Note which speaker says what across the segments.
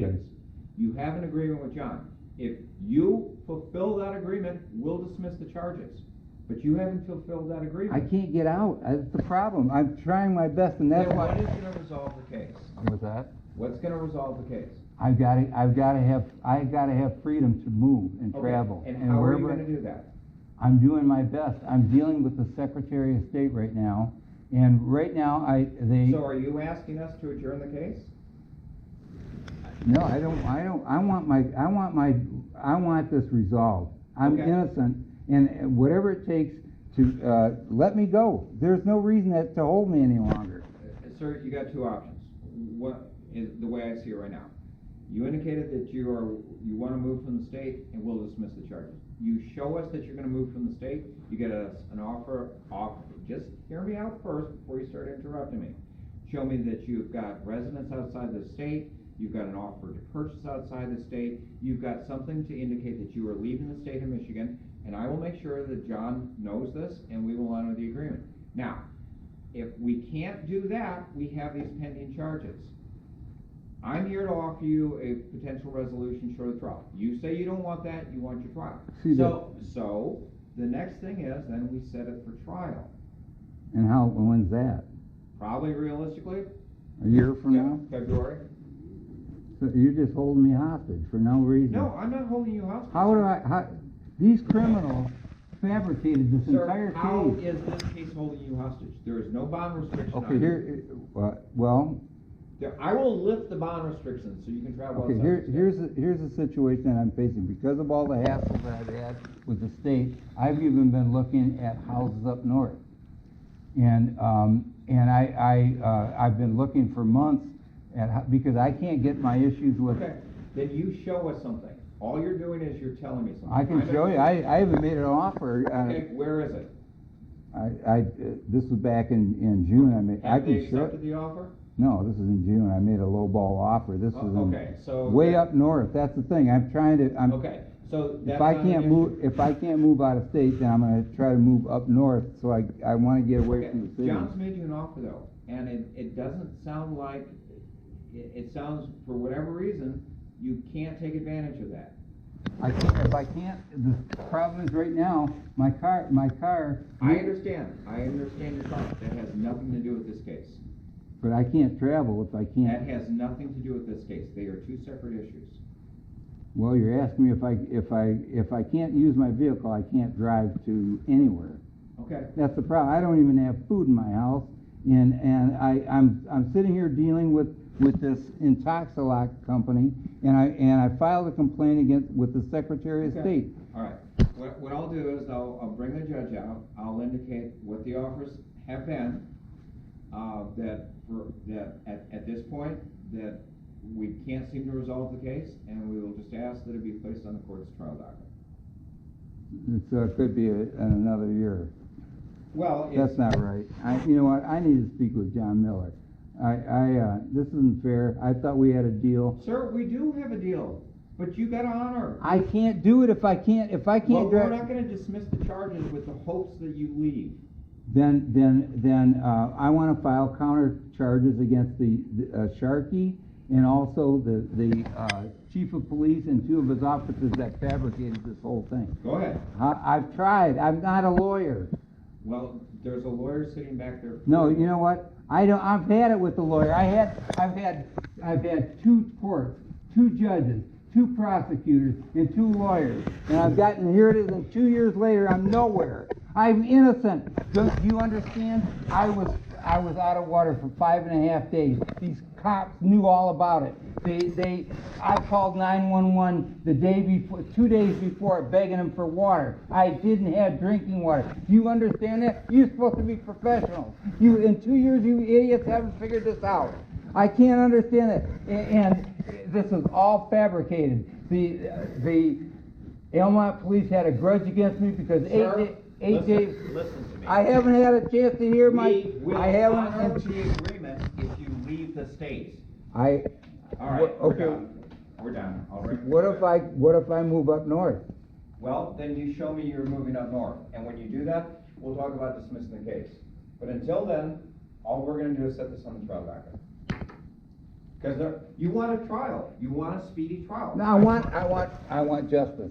Speaker 1: please. You have an agreement with John. If you fulfill that agreement, we'll dismiss the charges. But you haven't fulfilled that agreement.
Speaker 2: I can't get out. That's the problem. I'm trying my best, and that's
Speaker 1: Then
Speaker 2: why.
Speaker 1: what is going to resolve the case?
Speaker 2: What's that?
Speaker 1: What's going to resolve the case?
Speaker 2: I gotta have freedom to move and travel.
Speaker 1: And how are you going to do that?
Speaker 2: I'm doing my best. I'm dealing with the Secretary of State right now, and right now
Speaker 1: So are you asking us to adjourn the case?
Speaker 2: No, I don't. I want this resolved. I'm
Speaker 1: Okay.
Speaker 2: innocent, and whatever it takes to let me go. There's no reason to hold me any longer.
Speaker 1: Sir, you got two options. What is the way I see it right now? You indicated that you want to move from the state, and we'll dismiss the charges. You show us that you're going to move from the state. You get us an offer. Just hear me out first before you start interrupting me. Show me that you've got residence outside the state. You've got an offer to purchase outside the state. You've got something to indicate that you are leaving the state of Michigan, and I will make sure that John knows this, and we will honor the agreement. Now, if we can't do that, we have these pending charges. I'm here to offer you a potential resolution short of trial. You say you don't want that, you want your trial. So the next thing is, then we set it for trial.
Speaker 2: And when's that?
Speaker 1: Probably realistically,
Speaker 2: A year from now?
Speaker 1: February.
Speaker 2: So you're just holding me hostage for no reason.
Speaker 1: No, I'm not holding you hostage.
Speaker 2: These criminals fabricated this
Speaker 1: Sir,
Speaker 2: entire case.
Speaker 1: how is this case holding you hostage? There is no bond restriction on
Speaker 2: Okay,
Speaker 1: I will lift the bond restrictions so you can travel
Speaker 2: okay,
Speaker 1: outside the state.
Speaker 2: here's the situation that I'm facing. Because of all the hassle that I've had with the state, I've even been looking at houses up north. And I've been looking for months because I can't get my issues with.
Speaker 1: Okay, then you show us something. All you're doing is you're telling me something.
Speaker 2: I can show you. I haven't made an offer.
Speaker 1: Okay, where is it?
Speaker 2: This was back in June.
Speaker 1: Have they accepted the offer?
Speaker 2: No, this is in June. I made a lowball offer. This was
Speaker 1: way
Speaker 2: up north. That's the thing. I'm trying to.
Speaker 1: Okay, so
Speaker 2: if I can't move out of state, then I'm going to try to move up north. So I want to get away from the city.
Speaker 1: John's made you an offer though, and it doesn't sound like it sounds, for whatever reason, you can't take advantage of that.
Speaker 2: If I can't, the problem is right now, my car.
Speaker 1: I understand your comment. That has nothing to do with this case.
Speaker 2: But I can't travel if I can't.
Speaker 1: That has nothing to do with this case. They are two separate issues.
Speaker 2: Well, you're asking me if I can't use my vehicle, I can't drive to anywhere.
Speaker 1: Okay.
Speaker 2: That's the problem. I don't even have food in my house, and I'm sitting here dealing with this Intoxilock company, and I filed a complaint with the Secretary of State.
Speaker 1: All right. What I'll do is I'll bring the judge out. I'll indicate what the offers have been. At this point that we can't seem to resolve the case, and we will just ask that it be placed on the court's trial docket.
Speaker 2: It could be another year.
Speaker 1: Well,
Speaker 2: that's not right. You know what? I need to speak with John Miller. This isn't fair. I thought we had a deal.
Speaker 1: Sir, we do have a deal, but you got to honor.
Speaker 2: I can't do it if I can't.
Speaker 1: Well, we're not going to dismiss the charges with the hopes that you leave.
Speaker 2: Then I want to file counter charges against the Sharkey and also the chief of police and two of his officers that fabricated this whole thing.
Speaker 1: Go ahead.
Speaker 2: I've tried. I'm not a lawyer.
Speaker 1: Well, there's a lawyer sitting back there.
Speaker 2: No, you know what? I've had it with the lawyer. I've had two courts, two judges, two prosecutors, and two lawyers, and I've gotten, here it is, and 2 years later I'm nowhere. I'm innocent. Don't you understand? I was out of water for 5.5 days. These cops knew all about it. I called 911 the day before, 2 days before, begging them for water. I didn't have drinking water. Do you understand that? You're supposed to be professionals. In 2 years, you idiots haven't figured this out. I can't understand it. And this is all fabricated. The Elmont police had a grudge against me because eight days.
Speaker 1: Listen to me.
Speaker 2: I haven't had a chance to hear
Speaker 1: We will honor the agreement if you leave the state. All right.
Speaker 2: Okay.
Speaker 1: We're done.
Speaker 2: What if I move up north?
Speaker 1: Well, then you show me you're moving up north, and when you do that, we'll talk about dismissing the case. But until then, all we're going to do is set this on the trial docket. Because you want a trial, you want a speedy trial.
Speaker 2: No, I want justice.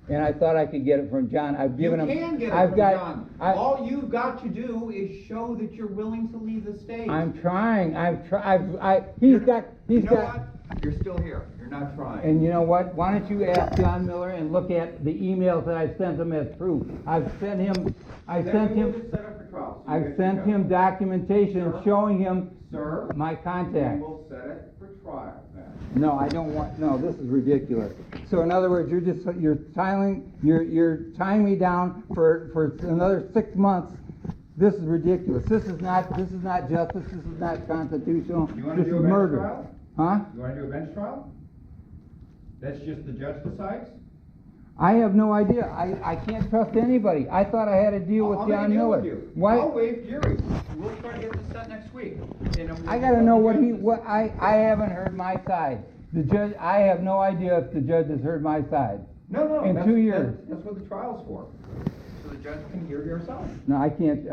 Speaker 2: And I thought I could get it from John. I've given him.
Speaker 1: You can get it
Speaker 2: I've
Speaker 1: from
Speaker 2: got,
Speaker 1: John. All you've got to do is show that you're willing to leave the state.
Speaker 2: I'm trying. He's
Speaker 1: You know
Speaker 2: got.
Speaker 1: what? You're still here. You're not trying.
Speaker 2: And you know what? Why don't you ask John Miller and look at the emails that I sent him as proof? I've sent him.
Speaker 1: Then we will just set up for trial. So you
Speaker 2: I've
Speaker 1: guys
Speaker 2: sent
Speaker 1: can go.
Speaker 2: him documentation
Speaker 1: Sir?
Speaker 2: showing him
Speaker 1: Sir,
Speaker 2: my contact.
Speaker 1: we will set it for trial then.
Speaker 2: No, I don't want. No, this is ridiculous. So in other words, you're tying me down for another 6 months. This is ridiculous. This is not justice. This is not constitutional.
Speaker 1: You want to
Speaker 2: This
Speaker 1: do a
Speaker 2: is
Speaker 1: bench
Speaker 2: murder.
Speaker 1: trial?
Speaker 2: Huh?
Speaker 1: You want to do a bench trial? That's just the judge decides?
Speaker 2: I have no idea. I can't trust anybody. I thought I had a deal with
Speaker 1: I'll make a
Speaker 2: John
Speaker 1: deal
Speaker 2: Miller.
Speaker 1: with you.
Speaker 2: Why?
Speaker 1: I'll waive jury. We'll try to get this set next week.
Speaker 2: I gotta know I haven't heard my side. The judge, I have no idea if the judge has heard my side.
Speaker 1: No,
Speaker 2: In 2 years.
Speaker 1: That's what the trial's for. So the judge can hear your side.
Speaker 2: No, I can't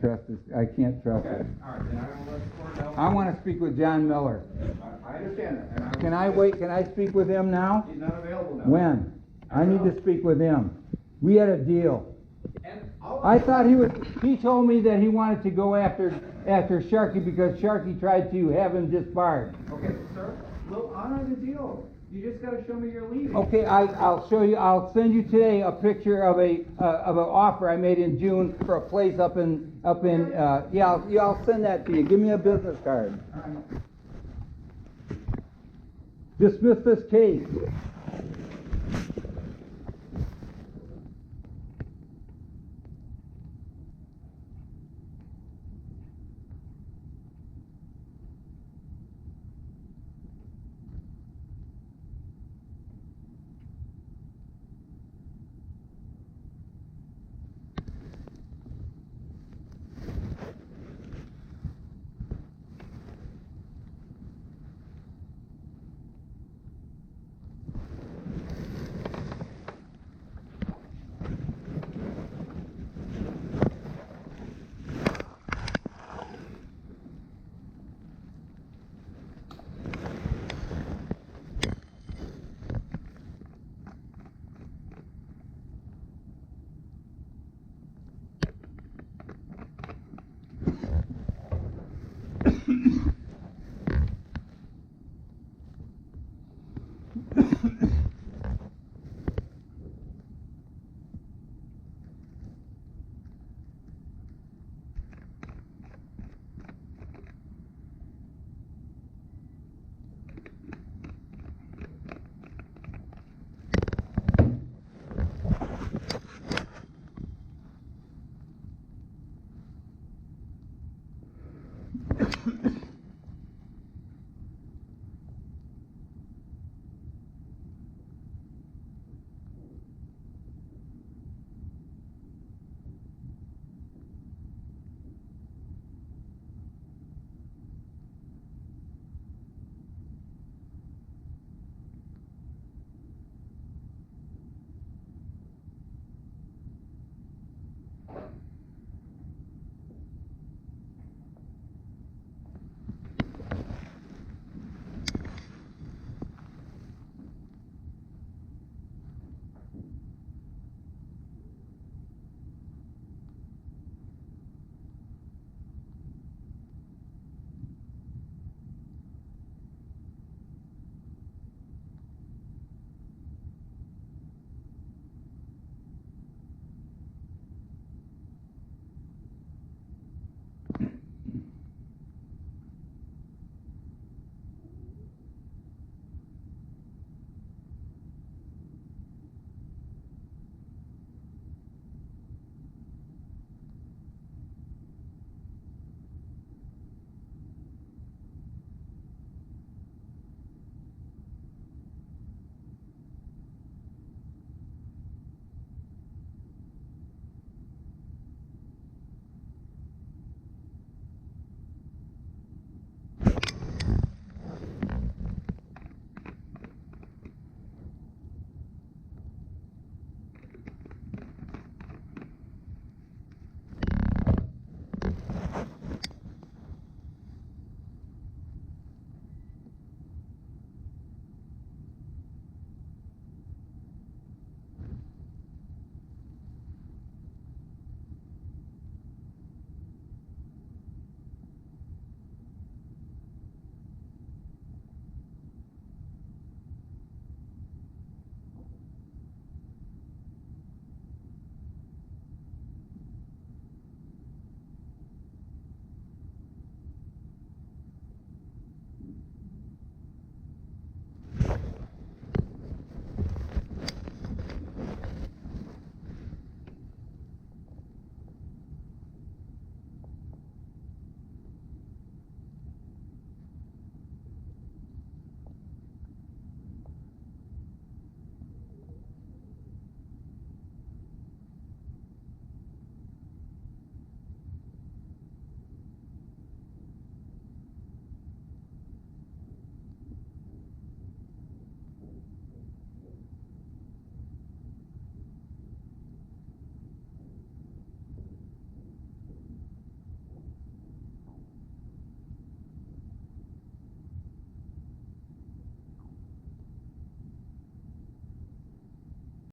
Speaker 2: trust this. I can't trust
Speaker 1: Okay,
Speaker 2: it.
Speaker 1: all right, then I will let the court know.
Speaker 2: I want to speak with John Miller.
Speaker 1: I understand that. And
Speaker 2: Can I wait? Can I speak with him now?
Speaker 1: He's not available now.
Speaker 2: When? I need to speak with him. We had a deal.
Speaker 1: And
Speaker 2: I thought he told me that he wanted to go after Sharkey because Sharkey tried to have him disbarred.
Speaker 1: Okay, sir, we'll honor the deal. You just gotta show me you're leaving.
Speaker 2: Okay, I'll show you. I'll send you today a picture of an offer I made in June for a place up in. I'll send that to you. Give me a business card.
Speaker 1: All right.
Speaker 2: Dismiss this case.